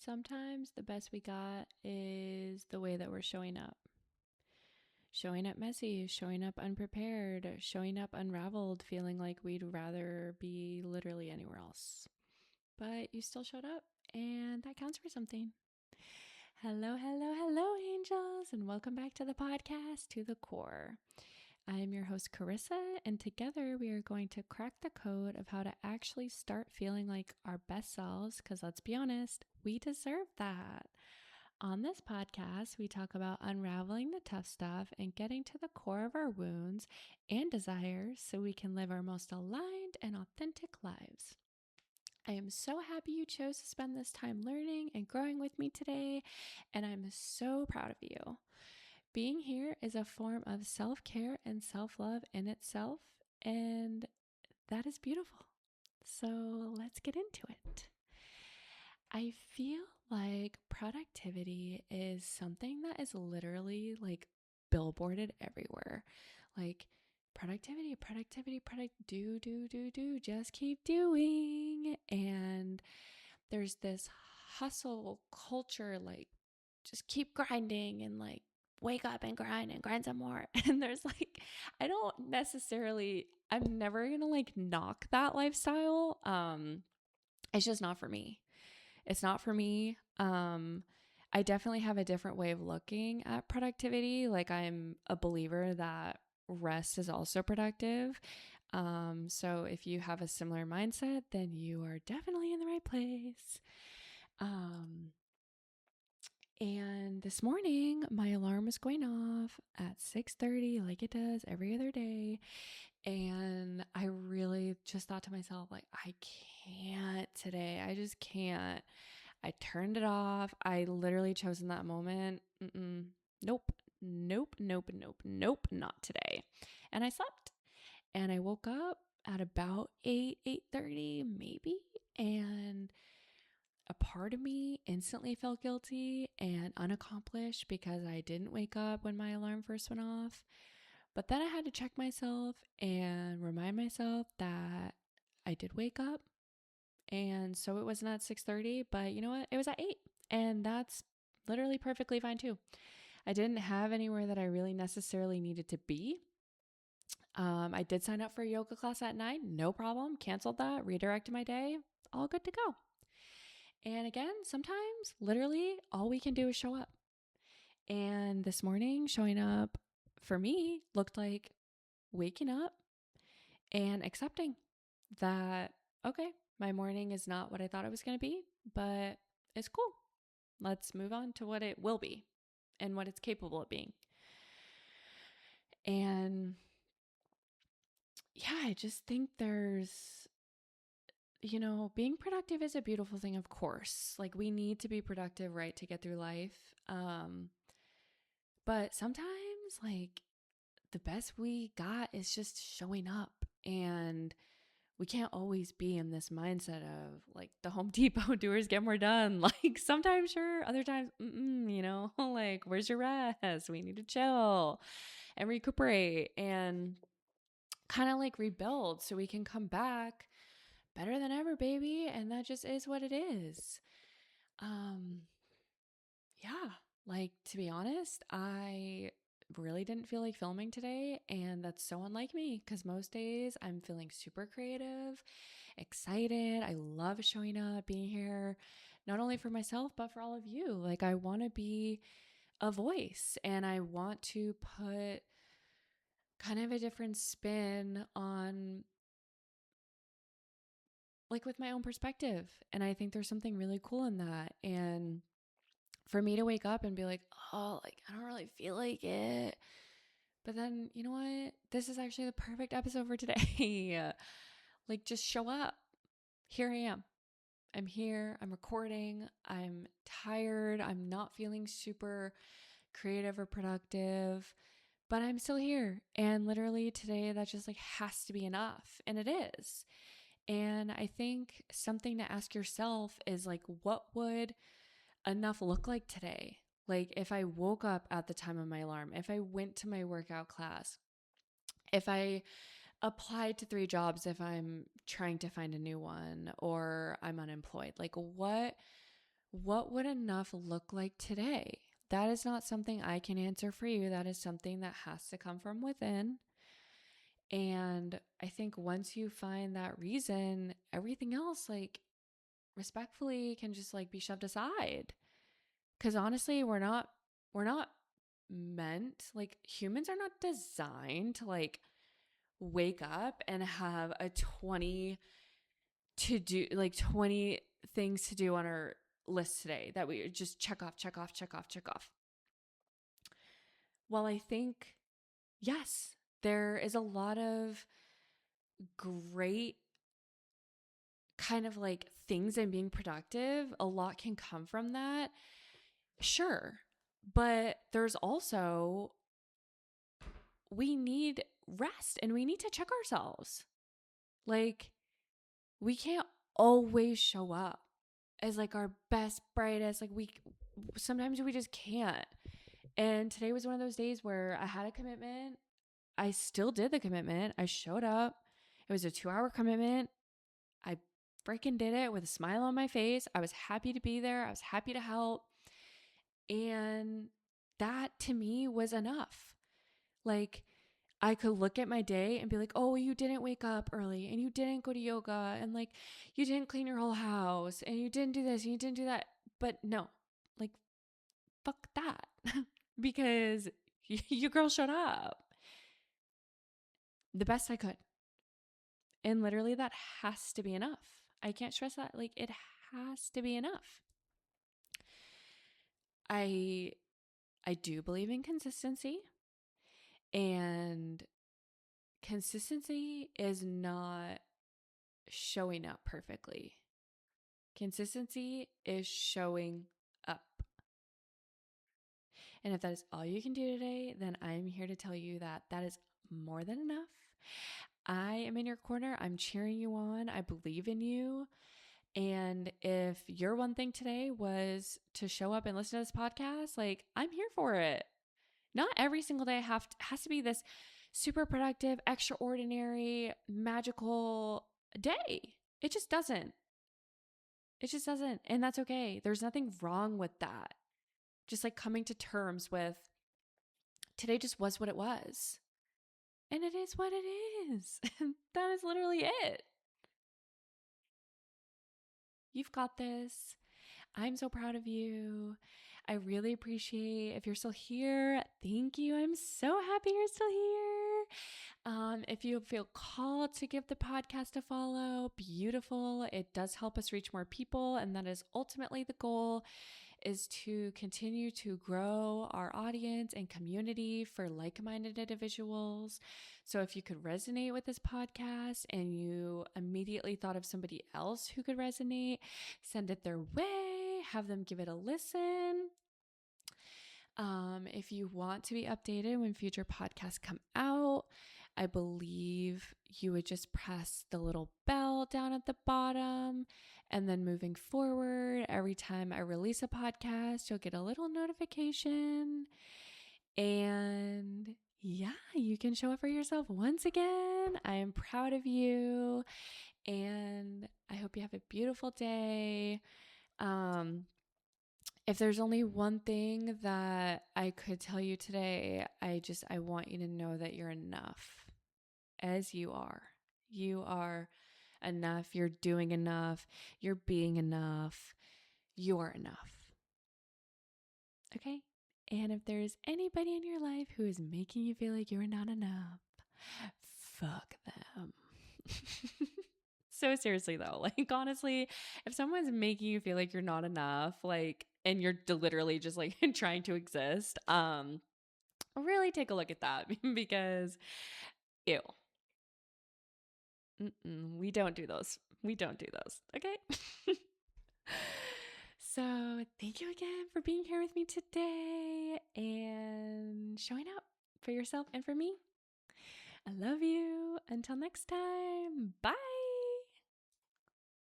Sometimes the best we got is the way that we're showing up. Showing up messy, showing up unprepared, showing up unraveled, feeling like we'd rather be literally anywhere else. But you still showed up, and that counts for something. Hello, hello, hello, angels, and welcome back to the podcast, To the Core. I am your host, Carissa, and together we are going to crack the code of how to actually start feeling like our best selves, because let's be honest, we deserve that. On this podcast, we talk about unraveling the tough stuff and getting to the core of our wounds and desires so we can live our most aligned and authentic lives. I am so happy you chose to spend this time learning and growing with me today, and I'm so proud of you. Being here is a form of self-care and self-love in itself, and that is beautiful. So let's get into it. I feel like productivity is something that is literally like billboarded everywhere. Like productivity, do, just keep doing. And there's this hustle culture, like just keep grinding and like wake up and grind some more. And there's like, I'm never gonna like knock that lifestyle. It's just not for me. It's not for me. I definitely have a different way of looking at productivity. Like I'm a believer that rest is also productive. So if you have a similar mindset, then you are definitely in the right place. And this morning, my alarm was going off at 6:30, like it does every other day. And I really just thought to myself, like, I can't today. I just can't. I turned it off. I literally chose in that moment, nope, not today. And I slept. And I woke up at about 8:30 maybe. And a part of me instantly felt guilty and unaccomplished because I didn't wake up when my alarm first went off. But then I had to check myself and remind myself that I did wake up. And so it wasn't at 6:30, but you know what? It was at 8. And that's literally perfectly fine too. I didn't have anywhere that I really necessarily needed to be. I did sign up for a yoga class at 9, no problem. Canceled that, redirected my day, all good to go. And again, sometimes literally all we can do is show up. And this morning, showing up for me looked like waking up and accepting that, okay, my morning is not what I thought it was going to be, but it's cool. Let's move on to what it will be and what it's capable of being. And yeah, I just think being productive is a beautiful thing, of course. Like we need to be productive, right, to get through life. But sometimes like the best we got is just showing up, and we can't always be in this mindset of like the Home Depot doers get more done. Like sometimes sure, other times, like where's your rest? We need to chill and recuperate and kind of like rebuild so we can come back better than ever, baby. And that just is what it is. Yeah, like to be honest, I really didn't feel like filming today, and that's so unlike me because most days I'm feeling super creative, excited. I love showing up, being here, not only for myself, but for all of you. Like, I want to be a voice and I want to put kind of a different spin on, like, with my own perspective. And I think there's something really cool in that. And for me to wake up and be like, oh, like, I don't really feel like it. But then, you know what? This is actually the perfect episode for today. Like, just show up. Here I am. I'm here. I'm recording. I'm tired. I'm not feeling super creative or productive, but I'm still here. And literally today, that just like has to be enough. And it is. And I think something to ask yourself is like, what would enough look like today? Like if I woke up at the time of my alarm, if I went to my workout class, if I applied to 3 jobs, if I'm trying to find a new one or I'm unemployed, like what what would enough look like today? That is not something I can answer for you. That is something that has to come from within. And I think once you find that reason, everything else, like, respectfully can just like be shoved aside. Because honestly, we're not meant, like, humans are not designed to like wake up and have a 20 to do, like 20 things to do on our list today that we just check off, check off, check off, check off. Well, I think, yes, there is a lot of great kind of like things in being productive. A lot can come from that. Sure. But there's also, we need rest and we need to check ourselves. Like, we can't always show up as like our best, brightest. Like, sometimes we just can't. And today was one of those days where I had a commitment. I still did the commitment. I showed up. It was a 2-hour commitment. I freaking did it with a smile on my face. I was happy to be there. I was happy to help. And that to me was enough. Like, I could look at my day and be like, oh, you didn't wake up early and you didn't go to yoga and like you didn't clean your whole house and you didn't do this and you didn't do that. But no, like, fuck that. Because your girl showed up the best I could. And literally that has to be enough. I can't stress that. Like, it has to be enough. I do believe in consistency, and consistency is not showing up perfectly. Consistency is showing up. And if that is all you can do today, then I'm here to tell you that that is more than enough. I am in your corner. I'm cheering you on. I believe in you. And if your one thing today was to show up and listen to this podcast, like, I'm here for it. Not every single day has to be this super productive, extraordinary, magical day. It just doesn't. It just doesn't. And that's okay. There's nothing wrong with that. Just like coming to terms with today just was what it was. And it is what it is. That is literally it. You've got this. I'm so proud of you. I really appreciate if you're still here. Thank you. I'm so happy you're still here. If you feel called to give the podcast a follow, beautiful. It does help us reach more people. And that is ultimately the goal, is to continue to grow our audience and community for like-minded individuals. So if you could resonate with this podcast and you immediately thought of somebody else who could resonate, send it their way, have them give it a listen. If you want to be updated when future podcasts come out, I believe you would just press the little bell down at the bottom, and then moving forward, every time I release a podcast, you'll get a little notification. And yeah, you can show up for yourself once again. I am proud of you, and I hope you have a beautiful day. If there's only one thing that I could tell you today, I want you to know that you're enough as you are. You are enough. You're doing enough. You're being enough. You are enough. Okay? And if there's anybody in your life who is making you feel like you're not enough, fuck them. So seriously though, like, honestly, if someone's making you feel like you're not enough, like, and you're literally just like trying to exist, really take a look at that, because ew. We don't do those. We don't do those. Okay. So thank you again for being here with me today and showing up for yourself and for me. I love you. Until next time. Bye.